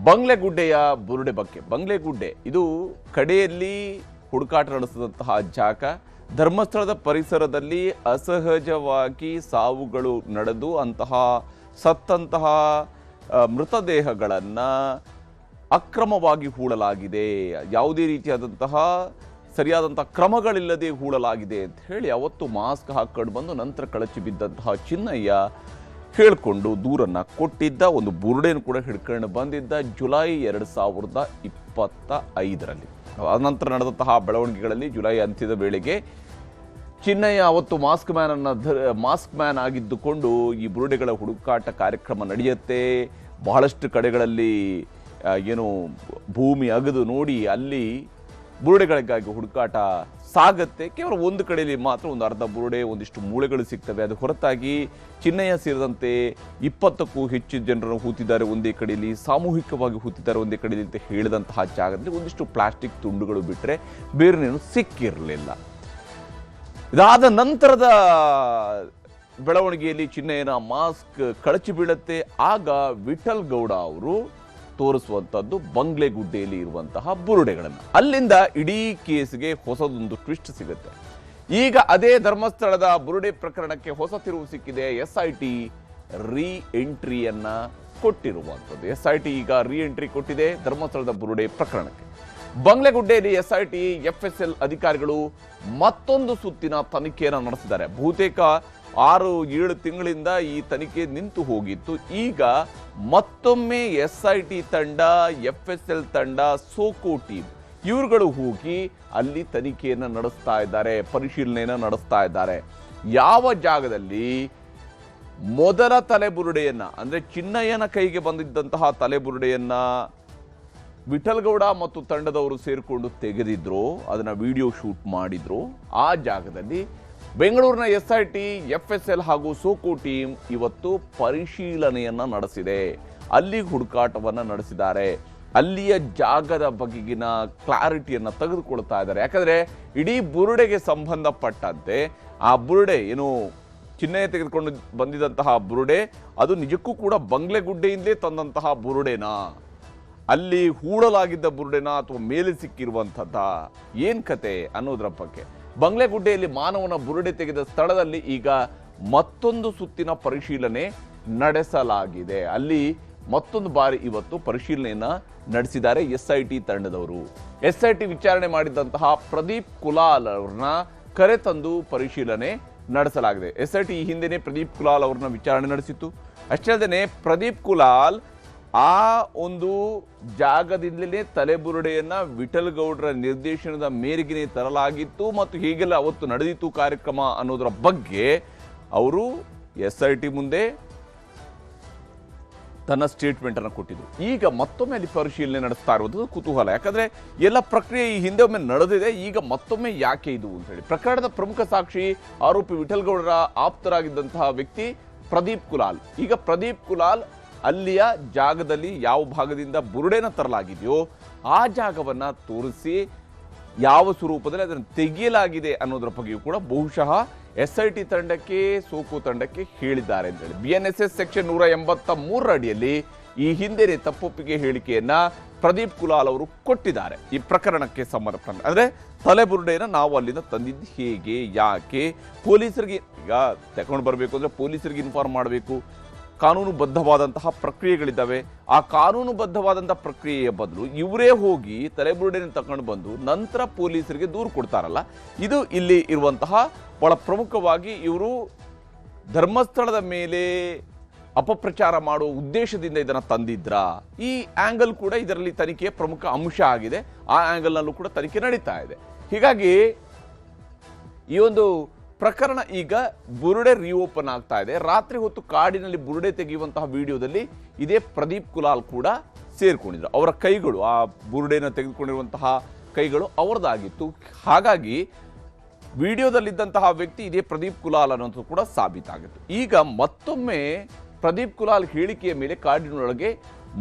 ಬಂಗ್ಲೆಗುಡ್ಡೆಯ ಬುರುಡೆ ಬಗ್ಗೆ. ಬಂಗ್ಲೆಗುಡ್ಡೆ ಇದು ಕಡೆಯಲ್ಲಿ ಹುಡುಕಾಟ ನಡೆಸಿದಂತಹ ಜಾಗ. ಧರ್ಮಸ್ಥಳದ ಪರಿಸರದಲ್ಲಿ ಅಸಹಜವಾಗಿ ಸಾವುಗಳು ನಡೆದು ಸತ್ತಂತಹ ಮೃತದೇಹಗಳನ್ನು ಅಕ್ರಮವಾಗಿ ಹೂಳಲಾಗಿದೆ, ಯಾವುದೇ ರೀತಿಯಾದಂತಹ ಸರಿಯಾದಂತಹ ಕ್ರಮಗಳಿಲ್ಲದೆ ಹೂಳಲಾಗಿದೆ ಅಂತ ಹೇಳಿ ಅವತ್ತು ಮಾಸ್ಕ್ ಹಾಕೊಂಡು ಬಂದು ನಂತರ ಕಳಚಿ ಬಿದ್ದಂತಹ ಚಿನ್ನಯ್ಯ ಹೇಳಿಕೊಂಡು ದೂರನ್ನು ಕೊಟ್ಟಿದ್ದ. ಒಂದು ಬುರುಡೆಯನ್ನು ಕೂಡ ಹಿಡ್ಕೊಂಡು ಬಂದಿದ್ದ ಜುಲೈ 2025ರಲ್ಲಿ. ಆನಂತರ ನಡೆದಂತಹ ಬೆಳವಣಿಗೆಗಳಲ್ಲಿ ಜುಲೈ ಅಂತ್ಯದ ವೇಳೆಗೆ ಚಿನ್ನಯ್ಯ ಅವತ್ತು ಮಾಸ್ಕ್ ಮ್ಯಾನ್ ಆಗಿದ್ದುಕೊಂಡು ಈ ಬುರುಡೆಗಳ ಹುಡುಕಾಟ ಕಾರ್ಯಕ್ರಮ ನಡೆಯುತ್ತೆ. ಬಹಳಷ್ಟು ಕಡೆಗಳಲ್ಲಿ ಭೂಮಿ ಅಗದು ನೋಡಿ ಅಲ್ಲಿ ಬುರುಡೆಗಳಿಗಾಗಿ ಹುಡುಕಾಟ ಸಾಗತ್ತೆ. ಕೇವಲ ಒಂದು ಕಡೆಯಲ್ಲಿ ಮಾತ್ರ ಒಂದು ಅರ್ಧ ಬುರುಡೆ, ಒಂದಿಷ್ಟು ಮೂಳೆಗಳು ಸಿಗ್ತವೆ. ಅದು ಹೊರತಾಗಿ ಚಿನ್ನಯ್ಯ ಸೇರಿದಂತೆ 20ಕ್ಕೂ ಹೆಚ್ಚು ಜನರನ್ನು ಹೂತಿದ್ದಾರೆ ಒಂದೇ ಕಡೆಯಲ್ಲಿ, ಸಾಮೂಹಿಕವಾಗಿ ಹೂತಿದ್ದಾರೆ ಒಂದೇ ಕಡೆಯಲ್ಲಿ ಅಂತ ಹೇಳಿದಂತಹ ಜಾಗದಲ್ಲಿ ಒಂದಿಷ್ಟು ಪ್ಲಾಸ್ಟಿಕ್ ತುಂಡುಗಳು ಬಿಟ್ಟರೆ ಬೇರೆನೇನು ಸಿಕ್ಕಿರಲಿಲ್ಲ. ಇದಾದ ನಂತರದ ಬೆಳವಣಿಗೆಯಲ್ಲಿ ಚಿನ್ನಯ್ಯನ ಮಾಸ್ಕ್ ಕಳಚಿ ಬೀಳುತ್ತೆ. ಆಗ ವಿಠಲ್ ಗೌಡ ಅವರು ತೋರಿಸುವಂಥದ್ದು ಬಂಗ್ಲೆಗುಡ್ಡೆಯಲ್ಲಿ ಇರುವಂತಹ ಬುರುಡೆಗಳನ್ನು. ಅಲ್ಲಿಂದ ಇಡೀ ಕೇಸ್ಗೆ ಹೊಸದೊಂದು ಟ್ವಿಸ್ಟ್ ಸಿಗುತ್ತೆ. ಈಗ ಅದೇ ಧರ್ಮಸ್ಥಳದ ಬುರುಡೆ ಪ್ರಕರಣಕ್ಕೆ ಹೊಸ ತಿರುವು ಸಿಕ್ಕಿದೆ. SIT ರೀ ಎಂಟ್ರಿಯನ್ನ ಕೊಟ್ಟಿರುವಂಥದ್ದು. SIT ಈಗ ರೀ ಎಂಟ್ರಿ ಕೊಟ್ಟಿದೆ ಧರ್ಮಸ್ಥಳದ ಬುರುಡೆ ಪ್ರಕರಣಕ್ಕೆ. ಬಂಗ್ಲೆಗುಡ್ಡೆಯಲ್ಲಿ SIT FSL ಅಧಿಕಾರಿಗಳು ಮತ್ತೊಂದು ಸುತ್ತಿನ ತನಿಖೆಯನ್ನು ನಡೆಸಿದ್ದಾರೆ. ಬಹುತೇಕ 6-7 ತಿಂಗಳಿಂದ ಈ ತನಿಖೆ ನಿಂತು ಹೋಗಿತ್ತು. ಈಗ ಮತ್ತೊಮ್ಮೆ SIT ತಂಡ, FSL ತಂಡ, ಸೋಕೋ ಟೀಮ್ ಇವರುಗಳು ಹೋಗಿ ಅಲ್ಲಿ ತನಿಖೆಯನ್ನು ನಡೆಸ್ತಾ ಇದ್ದಾರೆ, ಪರಿಶೀಲನೆಯನ್ನು ನಡೆಸ್ತಾ ಇದ್ದಾರೆ. ಯಾವ ಜಾಗದಲ್ಲಿ ಮೊದಲ ತಲೆಬುರುಡೆಯನ್ನ ಅಂದ್ರೆ ಚಿನ್ನಯ್ಯನ ಕೈಗೆ ಬಂದಿದ್ದಂತಹ ತಲೆಬುರುಡೆಯನ್ನ ವಿಠಲ್ ಗೌಡ ಮತ್ತು ತಂಡದವರು ಸೇರಿಕೊಂಡು ತೆಗೆದಿದ್ರು, ಅದನ್ನ ವಿಡಿಯೋ ಶೂಟ್ ಮಾಡಿದ್ರು, ಆ ಜಾಗದಲ್ಲಿ ಬೆಂಗಳೂರಿನ SIT, FSL ಹಾಗೂ ಸೋಕೋ ಟೀಮ್ ಇವತ್ತು ಪರಿಶೀಲನೆಯನ್ನ ನಡೆಸಿದೆ. ಅಲ್ಲಿ ಹುಡುಕಾಟವನ್ನ ನಡೆಸಿದ್ದಾರೆ. ಅಲ್ಲಿಯ ಜಾಗದ ಬಗೆಗಿನ ಕ್ಲಾರಿಟಿಯನ್ನ ತೆಗೆದುಕೊಳ್ತಾ ಇದ್ದಾರೆ. ಯಾಕಂದ್ರೆ ಇಡೀ ಬುರುಡೆಗೆ ಸಂಬಂಧಪಟ್ಟಂತೆ ಆ ಬುರುಡೆ ಚಿನ್ನಯ್ಯ ತೆಗೆದುಕೊಂಡು ಬಂದಿದಂತಹ ಬುರುಡೆ ಅದು ನಿಜಕ್ಕೂ ಕೂಡ ಬಂಗ್ಲೆಗುಡ್ಡೆಯಿಂದಲೇ ತಂದಂತಹ ಬುರುಡೆನಾ, ಅಲ್ಲಿ ಹೂಡಲಾಗಿದ್ದ ಬುರುಡೆನಾ ಅಥವಾ ಮೇಲೆ ಸಿಕ್ಕಿರುವಂಥದ್ದ, ಏನ್ ಕತೆ ಅನ್ನೋದ್ರ ಬಗ್ಗೆ. ಬಂಗ್ಲೆಗುಡ್ಡೆಯಲ್ಲಿ ಮಾನವನ ಬುರುಡೆ ತೆಗೆದ ಸ್ಥಳದಲ್ಲಿ ಈಗ ಮತ್ತೊಂದು ಸುತ್ತಿನ ಪರಿಶೀಲನೆ ನಡೆಸಲಾಗಿದೆ. ಅಲ್ಲಿ ಮತ್ತೊಂದು ಬಾರಿ ಇವತ್ತು ಪರಿಶೀಲನೆಯನ್ನ ನಡೆಸಿದ್ದಾರೆ SIT ತಂಡದವರು. SIT ವಿಚಾರಣೆ ಮಾಡಿದಂತಹ ಪ್ರದೀಪ್ ಕುಲಾಲ್ ಅವ್ರನ್ನ ಕರೆತಂದು ಪರಿಶೀಲನೆ ನಡೆಸಲಾಗಿದೆ. SIT ಈ ಹಿಂದೆನೇ ಪ್ರದೀಪ್ ಕುಲಾಲ್ ಅವ್ರನ್ನ ವಿಚಾರಣೆ ನಡೆಸಿತ್ತು. ಅಷ್ಟೇ ಅಲ್ಲದೆ ಪ್ರದೀಪ್ ಕುಲಾಲ್ ಆ ಒಂದು ಜಾಗದಿಂದಲೇ ತಲೆಬುರುಡೆಯನ್ನ ವಿಠಲ್ ಗೌಡರ ನಿರ್ದೇಶನದ ಮೇರೆಗೆ ತರಲಾಗಿತ್ತು ಮತ್ತು ಹೀಗೆಲ್ಲ ಅವತ್ತು ನಡೆದಿತ್ತು ಕಾರ್ಯಕ್ರಮ ಅನ್ನೋದರ ಬಗ್ಗೆ ಅವರು SIT ಮುಂದೆ ತನ್ನ ಸ್ಟೇಟ್ಮೆಂಟ್ ಅನ್ನು ಕೊಟ್ಟಿದ್ರು. ಈಗ ಮತ್ತೊಮ್ಮೆ ಅಲ್ಲಿ ಪರಿಶೀಲನೆ ನಡೆಸ್ತಾ ಇರುವುದು ಕುತೂಹಲ. ಯಾಕಂದ್ರೆ ಎಲ್ಲ ಪ್ರಕ್ರಿಯೆ ಈ ಹಿಂದೆ ಒಮ್ಮೆ ನಡೆದಿದೆ, ಈಗ ಮತ್ತೊಮ್ಮೆ ಯಾಕೆ ಇದು ಅಂತ ಹೇಳಿ. ಪ್ರಕರಣದ ಪ್ರಮುಖ ಸಾಕ್ಷಿ ಆರೋಪಿ ವಿಠಲ್ ಗೌಡರ ಆಪ್ತರಾಗಿದ್ದಂತಹ ವ್ಯಕ್ತಿ ಪ್ರದೀಪ್ ಕುಲಾಲ್. ಈಗ ಪ್ರದೀಪ್ ಕುಲಾಲ್ ಅಲ್ಲಿಯ ಜಾಗದಲ್ಲಿ ಯಾವ ಭಾಗದಿಂದ ಬುರುಡೆನ ತರಲಾಗಿದೆಯೋ ಆ ಜಾಗವನ್ನ ತೋರಿಸಿ ಯಾವ ಸ್ವರೂಪದಲ್ಲಿ ಅದನ್ನು ತೆಗೆಯಲಾಗಿದೆ ಅನ್ನೋದ್ರ ಬಗ್ಗೆಯೂ ಕೂಡ ಬಹುಶಃ SIT ತಂಡಕ್ಕೆ, ಸೋಕೋ ತಂಡಕ್ಕೆ ಹೇಳಿದ್ದಾರೆ ಅಂತೇಳಿ. BNSS ಸೆಕ್ಷನ್ 183 ಅಡಿಯಲ್ಲಿ ಈ ಹಿಂದೆ ತಪ್ಪೊಪ್ಪಿಗೆ ಹೇಳಿಕೆಯನ್ನ ಪ್ರದೀಪ್ ಕುಲಾಲ್ ಅವರು ಕೊಟ್ಟಿದ್ದಾರೆ ಈ ಪ್ರಕರಣಕ್ಕೆ ಸಂಬಂಧಪಟ್ಟ. ಅಂದ್ರೆ ತಲೆಬುರುಡೆಯನ್ನು ನಾವು ಅಲ್ಲಿಂದ ತಂದಿದ್ದು ಹೇಗೆ, ಯಾಕೆ, ಪೊಲೀಸರಿಗೆ ಈಗ ತಗೊಂಡು ಬರಬೇಕು ಅಂದ್ರೆ ಪೊಲೀಸರಿಗೆ ಇನ್ಫಾರ್ಮ್ ಮಾಡಬೇಕು. ಕಾನೂನುಬದ್ಧವಾದಂತಹ ಪ್ರಕ್ರಿಯೆಗಳಿದ್ದಾವೆ. ಆ ಕಾನೂನುಬದ್ಧವಾದಂತಹ ಪ್ರಕ್ರಿಯೆಯ ಬದಲು ಇವರೇ ಹೋಗಿ ತಲೆಬುರುಡೆಯನ್ನು ತಗೊಂಡು ಬಂದು ನಂತರ ಪೊಲೀಸರಿಗೆ ದೂರು ಕೊಡ್ತಾರಲ್ಲ, ಇದು ಇಲ್ಲಿ ಇರುವಂತಹ ಬಹಳ ಪ್ರಮುಖವಾಗಿ ಇವರು ಧರ್ಮಸ್ಥಳದ ಮೇಲೆ ಅಪಪ್ರಚಾರ ಮಾಡುವ ಉದ್ದೇಶದಿಂದ ಇದನ್ನು ತಂದಿದ್ರ. ಈ ಆಂಗಲ್ ಕೂಡ ಇದರಲ್ಲಿ ತನಿಖೆಯ ಪ್ರಮುಖ ಅಂಶ ಆಗಿದೆ. ಆ ಆಂಗಲ್ನಲ್ಲೂ ಕೂಡ ತನಿಖೆ ನಡೀತಾ ಇದೆ. ಹೀಗಾಗಿ ಈ ಒಂದು ಪ್ರಕರಣ ಈಗ ಬುರುಡೆ ರಿಓಪನ್ ಆಗ್ತಾ ಇದೆ. ರಾತ್ರಿ ಹೊತ್ತು ಕಾಡಿನಲ್ಲಿ ಬುರುಡೆ ತೆಗೆಯುವಂತಹ ವಿಡಿಯೋದಲ್ಲಿ ಇದೇ ಪ್ರದೀಪ್ ಕುಲಾಲ್ ಕೂಡ ಸೇರ್ಕೊಂಡಿದ್ರು. ಅವರ ಕೈಗಳು, ಆ ಬುರುಡೆನ ತೆಗೆದುಕೊಂಡಿರುವಂತಹ ಕೈಗಳು ಅವರದಾಗಿತ್ತು. ಹಾಗಾಗಿ ವಿಡಿಯೋದಲ್ಲಿದ್ದಂತಹ ವ್ಯಕ್ತಿ ಇದೇ ಪ್ರದೀಪ್ ಕುಲಾಲ್ ಅನ್ನೋದು ಕೂಡ ಸಾಬೀತಾಗಿತ್ತು. ಈಗ ಮತ್ತೊಮ್ಮೆ ಪ್ರದೀಪ್ ಕುಲಾಲ್ ಹೇಳಿಕೆಯ ಮೇಲೆ ಕಾಡಿನೊಳಗೆ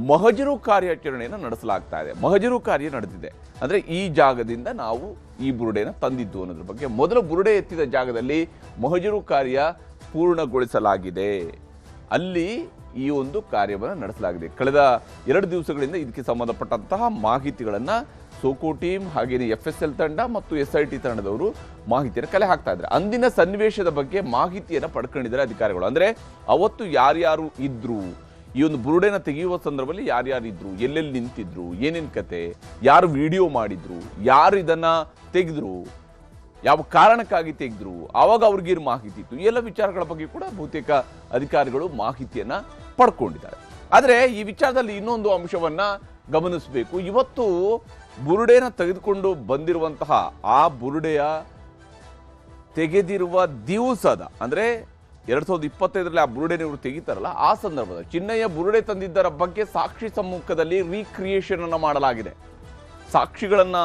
ಮಹಜರು ಕಾರ್ಯಾಚರಣೆಯನ್ನು ನಡೆಸಲಾಗ್ತಾ ಇದೆ. ಮಹಜರು ಕಾರ್ಯ ನಡೆದಿದೆ. ಅಂದ್ರೆ ಈ ಜಾಗದಿಂದ ನಾವು ಈ ಬುರುಡೆನ ತಂದಿದ್ದು ಅನ್ನೋದ್ರ ಬಗ್ಗೆ. ಮೊದಲು ಬುರುಡೆ ಎತ್ತಿದ ಜಾಗದಲ್ಲಿ ಮಹಜರು ಕಾರ್ಯ ಪೂರ್ಣಗೊಳಿಸಲಾಗಿದೆ. ಅಲ್ಲಿ ಈ ಒಂದು ಕಾರ್ಯವನ್ನು ನಡೆಸಲಾಗಿದೆ. ಕಳೆದ 2 ದಿವಸಗಳಿಂದ ಇದಕ್ಕೆ ಸಂಬಂಧಪಟ್ಟಂತಹ ಮಾಹಿತಿಗಳನ್ನು ಸೋಕೋ ಟೀಮ್ ಹಾಗೆಯೇ FSL ತಂಡ ಮತ್ತು SIT ತಂಡದವರು ಮಾಹಿತಿಯನ್ನು ಕಲೆ ಹಾಕ್ತಾ ಇದ್ದಾರೆ. ಅಂದಿನ ಸನ್ನಿವೇಶದ ಬಗ್ಗೆ ಮಾಹಿತಿಯನ್ನು ಪಡ್ಕೊಂಡಿದ್ದಾರೆ ಅಧಿಕಾರಿಗಳು. ಅಂದರೆ ಅವತ್ತು ಯಾರ್ಯಾರು ಇದ್ರು, ಈ ಒಂದು ಬುರುಡೆನ ತೆಗೆಯುವ ಸಂದರ್ಭದಲ್ಲಿ ಯಾರ್ಯಾರು ಇದ್ರು, ಎಲ್ಲೆಲ್ಲಿ ನಿಂತಿದ್ರು, ಏನೇನು ಕತೆ, ಯಾರು ವಿಡಿಯೋ ಮಾಡಿದ್ರು, ಯಾರು ಇದನ್ನ ತೆಗೆದ್ರು, ಯಾವ ಕಾರಣಕ್ಕಾಗಿ ತೆಗೆದ್ರು, ಆವಾಗ ಅವ್ರಿಗೇನು ಮಾಹಿತಿ ಇತ್ತು, ಈ ಎಲ್ಲ ವಿಚಾರಗಳ ಬಗ್ಗೆ ಕೂಡ ಬಹುತೇಕ ಅಧಿಕಾರಿಗಳು ಮಾಹಿತಿಯನ್ನ ಪಡ್ಕೊಂಡಿದ್ದಾರೆ. ಆದರೆ ಈ ವಿಚಾರದಲ್ಲಿ ಇನ್ನೊಂದು ಅಂಶವನ್ನ ಗಮನಿಸಬೇಕು. ಇವತ್ತು ಬುರುಡೆನ ತೆಗೆದುಕೊಂಡು ಬಂದಿರುವಂತಹ ಆ ಬುರುಡೆಯ ತೆಗೆದಿರುವ ದಿವಸದ ಅಂದ್ರೆ 2025ರಲ್ಲಿ ಆ ಬುರುಡೆನ ಇವರು ತೆಗಿತಾರಲ್ಲ, ಆ ಸಂದರ್ಭದ ಚಿನ್ನಯ್ಯ ಬುರುಡೆ ತಂದಿದ್ದರ ಬಗ್ಗೆ ಸಾಕ್ಷಿ ಸಮ್ಮುಖದಲ್ಲಿ ರೀಕ್ರಿಯೇಷನ್ ಅನ್ನ ಮಾಡಲಾಗಿದೆ. ಸಾಕ್ಷಿಗಳನ್ನ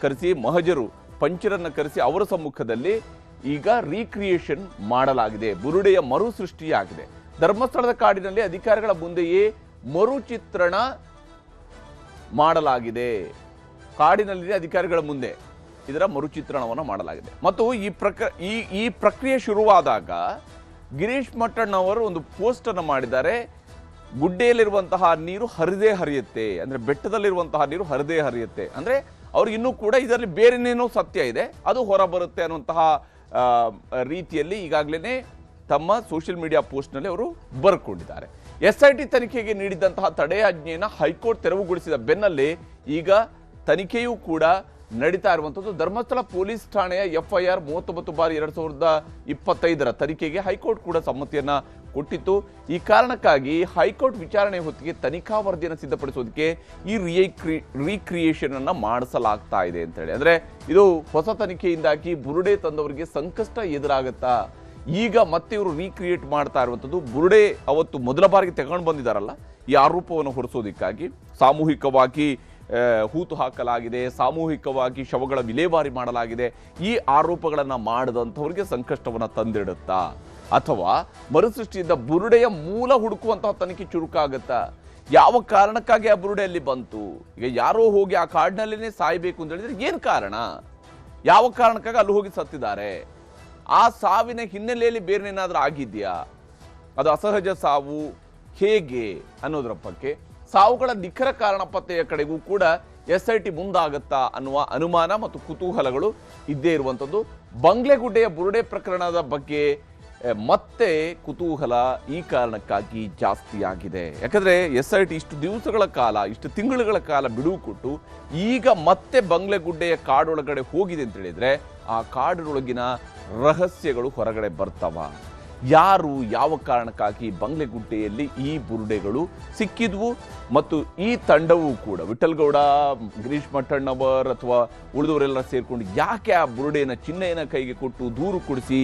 ಕರೆಸಿ, ಮಹಜರು ಪಂಚರನ್ನ ಕರೆಸಿ ಅವರ ಸಮ್ಮುಖದಲ್ಲಿ ಈಗ ರೀಕ್ರಿಯೇಷನ್ ಮಾಡಲಾಗಿದೆ. ಬುರುಡೆಯ ಮರು ಸೃಷ್ಟಿಯಾಗಿದೆ. ಧರ್ಮಸ್ಥಳದ ಕಾಡಿನಲ್ಲಿ ಅಧಿಕಾರಿಗಳ ಮುಂದೆಯೇ ಮರುಚಿತ್ರಣ ಮಾಡಲಾಗಿದೆ. ಕಾಡಿನಲ್ಲಿ ಅಧಿಕಾರಿಗಳ ಮುಂದೆ ಇದರ ಮರುಚಿತ್ರಣವನ್ನು ಮಾಡಲಾಗಿದೆ. ಮತ್ತು ಈ ಪ್ರಕ್ರಿಯೆ ಶುರುವಾದಾಗ ಗಿರೀಶ್ ಮಟ್ಟಣ್ಣವರು ಒಂದು ಪೋಸ್ಟ್ ಅನ್ನು ಮಾಡಿದ್ದಾರೆ. ಗುಡ್ಡೆಯಲ್ಲಿರುವಂತಹ ನೀರು ಹರಿದೇ ಹರಿಯುತ್ತೆ, ಅಂದ್ರೆ ಬೆಟ್ಟದಲ್ಲಿರುವಂತಹ ನೀರು ಹರಿದೇ ಹರಿಯುತ್ತೆ. ಅಂದ್ರೆ ಅವ್ರಿಗೆ ಇನ್ನೂ ಕೂಡ ಇದರಲ್ಲಿ ಬೇರೆನೇನೋ ಸತ್ಯ ಇದೆ, ಅದು ಹೊರ ಬರುತ್ತೆ ಅನ್ನುವಂತಹ ರೀತಿಯಲ್ಲಿ ಈಗಾಗಲೇ ತಮ್ಮ ಸೋಷಿಯಲ್ ಮೀಡಿಯಾ ಪೋಸ್ಟ್ನಲ್ಲಿ ಅವರು ಬರ್ಕೊಂಡಿದ್ದಾರೆ. SIT ತನಿಖೆಗೆ ನೀಡಿದಂತಹ ತಡೆಯಾಜ್ಞೆಯನ್ನು ಹೈಕೋರ್ಟ್ ತೆರವುಗೊಳಿಸಿದ ಬೆನ್ನಲ್ಲೇ ಈಗ ತನಿಖೆಯೂ ಕೂಡ ನಡೀತಾ ಇರುವಂಥದ್ದು. ಧರ್ಮಸ್ಥಳ ಪೊಲೀಸ್ ಠಾಣೆಯ FIR 39/2025 ತನಿಖೆಗೆ ಹೈಕೋರ್ಟ್ ಕೂಡ ಸಮ್ಮತಿಯನ್ನ ಕೊಟ್ಟಿತ್ತು. ಈ ಕಾರಣಕ್ಕಾಗಿ ಹೈಕೋರ್ಟ್ ವಿಚಾರಣೆ ಹೊತ್ತಿಗೆ ತನಿಖಾ ವರದಿಯನ್ನು ಸಿದ್ಧಪಡಿಸೋದಕ್ಕೆ ಈ ರೀಕ್ರಿಯೇಷನ್ ಅನ್ನ ಮಾಡಿಸಲಾಗ್ತಾ ಇದೆ ಅಂತ ಹೇಳಿ. ಅಂದ್ರೆ ಇದು ಹೊಸ ತನಿಖೆಯಿಂದಾಗಿ ಬುರುಡೆ ತಂದವರಿಗೆ ಸಂಕಷ್ಟ ಎದುರಾಗತ್ತಾ? ಈಗ ಮತ್ತೆ ಇವರು ರೀಕ್ರಿಯೇಟ್ ಮಾಡ್ತಾ ಇರುವಂಥದ್ದು ಬುರುಡೆ ಅವತ್ತು ಮೊದಲ ಬಾರಿಗೆ ತಗೊಂಡು ಬಂದಿದ್ದಾರಲ್ಲ, ಈ ಆರೋಪವನ್ನು ಹೊರಿಸೋದಕ್ಕಾಗಿ ಸಾಮೂಹಿಕವಾಗಿ ಹೂತು ಹಾಕಲಾಗಿದೆ, ಸಾಮೂಹಿಕವಾಗಿ ಶವಗಳ ವಿಲೇವಾರಿ ಮಾಡಲಾಗಿದೆ. ಈ ಆರೋಪಗಳನ್ನು ಮಾಡದಂಥವ್ರಿಗೆ ಸಂಕಷ್ಟವನ್ನು ತಂದಿಡುತ್ತಾ, ಅಥವಾ ಮರುಸೃಷ್ಟಿಯಿಂದ ಬುರುಡೆಯ ಮೂಲ ಹುಡುಕುವಂತಹ ತನಿಖೆ ಚುರುಕಾಗತ್ತಾ? ಯಾವ ಕಾರಣಕ್ಕಾಗಿ ಆ ಬುರುಡೆ ಅಲ್ಲಿ ಬಂತು? ಈಗ ಯಾರೋ ಹೋಗಿ ಆ ಕಾಡಿನಲ್ಲೇನೆ ಸಾಯ್ಬೇಕು ಅಂತ ಹೇಳಿದ್ರೆ ಏನು ಕಾರಣ? ಯಾವ ಕಾರಣಕ್ಕಾಗಿ ಅಲ್ಲಿ ಹೋಗಿ ಸತ್ತಿದ್ದಾರೆ? ಆ ಸಾವಿನ ಹಿನ್ನೆಲೆಯಲ್ಲಿ ಬೇರೆನೇನಾದ್ರೂ ಆಗಿದೆಯಾ? ಅದು ಅಸಹಜ ಸಾವು ಹೇಗೆ ಅನ್ನೋದರ ಬಗ್ಗೆ, ಸಾವುಗಳ ನಿಖರ ಕಾರಣ ಪತ್ತೆಯ ಕಡೆಗೂ ಕೂಡ SIT ಮುಂದಾಗತ್ತಾ ಅನ್ನುವ ಅನುಮಾನ ಮತ್ತು ಕುತೂಹಲಗಳು ಇದ್ದೇ ಇರುವಂಥದ್ದು. ಬಂಗ್ಲೆಗುಡ್ಡೆಯ ಬುರುಡೆ ಪ್ರಕರಣದ ಬಗ್ಗೆ ಮತ್ತೆ ಕುತೂಹಲ ಈ ಕಾರಣಕ್ಕಾಗಿ ಜಾಸ್ತಿ ಆಗಿದೆ. ಯಾಕಂದ್ರೆ SIT ಇಷ್ಟು ದಿವಸಗಳ ಕಾಲ, ಇಷ್ಟು ತಿಂಗಳುಗಳ ಕಾಲ ಬಿಡುವು ಕೊಟ್ಟು ಈಗ ಮತ್ತೆ ಬಂಗ್ಲೆಗುಡ್ಡೆಯ ಕಾಡೊಳಗಡೆ ಹೋಗಿದೆ ಅಂತ ಹೇಳಿದ್ರೆ ಆ ಕಾಡಿನೊಳಗಿನ ರಹಸ್ಯಗಳು ಹೊರಗಡೆ ಬರ್ತಾವ. ಯಾರು, ಯಾವ ಕಾರಣಕ್ಕಾಗಿ ಬಂಗ್ಲೆಗುಡ್ಡೆಯಲ್ಲಿ ಈ ಬುರುಡೆಗಳು ಸಿಕ್ಕಿದ್ವು, ಮತ್ತು ಈ ತಂಡವೂ ಕೂಡ ವಿಠಲ್ಗೌಡ, ಗಿರೀಶ್ ಮಟ್ಟಣ್ಣವರ್ ಅಥವಾ ಉಳಿದವರೆಲ್ಲ ಸೇರ್ಕೊಂಡು ಯಾಕೆ ಆ ಬುರುಡೆಯನ್ನು ಚಿನ್ನಯ್ಯನ ಕೈಗೆ ಕೊಟ್ಟು ದೂರು ಕೊಡಿಸಿ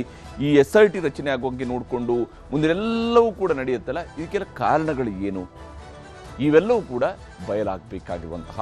ಈ SIT ರಚನೆ ಆಗೋಂಗೆ ನೋಡಿಕೊಂಡು ಮುಂದೆಲ್ಲವೂ ಕೂಡ ನಡೆಯುತ್ತಲ್ಲ, ಇದಕ್ಕೆಲ್ಲ ಕಾರಣಗಳು ಏನು? ಇವೆಲ್ಲವೂ ಕೂಡ ಬಯಲಾಗಬೇಕಾಗಿರುವಂತಹ